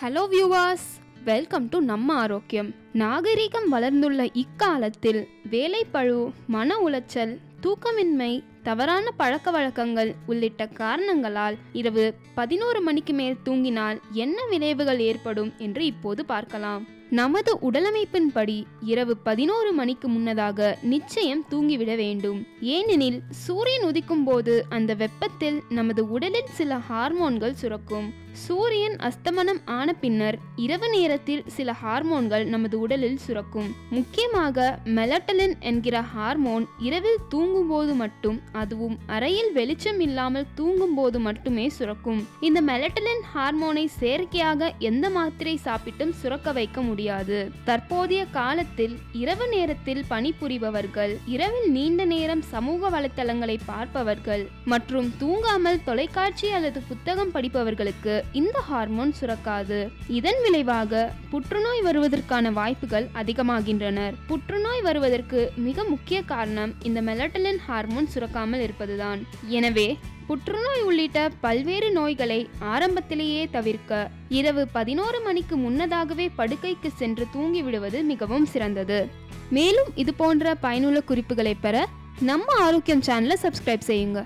Hello viewers, welcome to நம்ம ஆரோக்கியம். நாகரிகம் வளர்ந்துள்ள இக்காலத்தில் வேலைப்பழு, மன உளைச்சல், தூக்கமின்மை, தவறான பழக்க வழக்கங்கள் உள்ளிட்ட காரணங்களால் இரவு 11 மணிக்கு மேல் தூங்கினால் என்ன விளைவுகள் ஏற்படும் என்று இப்போது பார்க்கலாம். நமது உடலமைப்பின்படி இரவு 11 மணிக்கு முன்னதாக நிச்சயம் தூங்கிவிட வேண்டும். ஏனெனில் சூரியன் உதிக்கும் போது அந்த வெப்பத்தில் நமது உடலில் சில ஹார்மோன்கள் சுரக்கும். சூரியன் அஸ்தமனம் ஆன பின்னர் இரவு நேரத்தில் சில ஹார்மோன்கள் நமது உடலில் சுரக்கும். முக்கியமாக மெலட்டலின் என்கிற ஹார்மோன் இரவில் தூங்கும் போது மட்டும், அதுவும் அறையில் வெளிச்சம் இல்லாமல் தூங்கும் போது மட்டுமே சுரக்கும். இந்த மெலட்டலின் ஹார்மோனை செயற்கையாக எந்த மாத்திரை சாப்பிட்டும் சுரக்க வைக்க முடியாது. தற்போதைய காலத்தில் இரவு நேரத்தில் பணிபுரிபவர்கள், இரவில் நீண்ட நேரம் சமூக வலைத்தளங்களை பார்ப்பவர்கள் மற்றும் தூங்காமல் தொலைக்காட்சி அல்லது புத்தகம் படிப்பவர்களுக்கு இந்த ஹார்மோன் சுரக்காது. இதன் விளைவாக புற்றுநோய் வருவதற்கான வாய்ப்புகள் அதிகமாகின்றன. புற்றுநோய் வருவதற்கு மிக முக்கிய காரணம் இந்த மெலட்டலின் ஹார்மோன் சுரக்காமல் இருப்பதுதான். எனவே புற்றுநோய் உள்ளிட்ட பல்வேறு நோய்களை ஆரம்பத்திலேயே தவிர்க்க இரவு 11 மணிக்கு முன்னதாகவே படுக்கைக்கு சென்று தூங்கிவிடுவது மிகவும் சிறந்தது. மேலும் இது போன்ற பயனுள்ள குறிப்புகளை பெற நம்ம ஆரோக்கியம் சேனலை சப்ஸ்கிரைப் செய்யுங்க.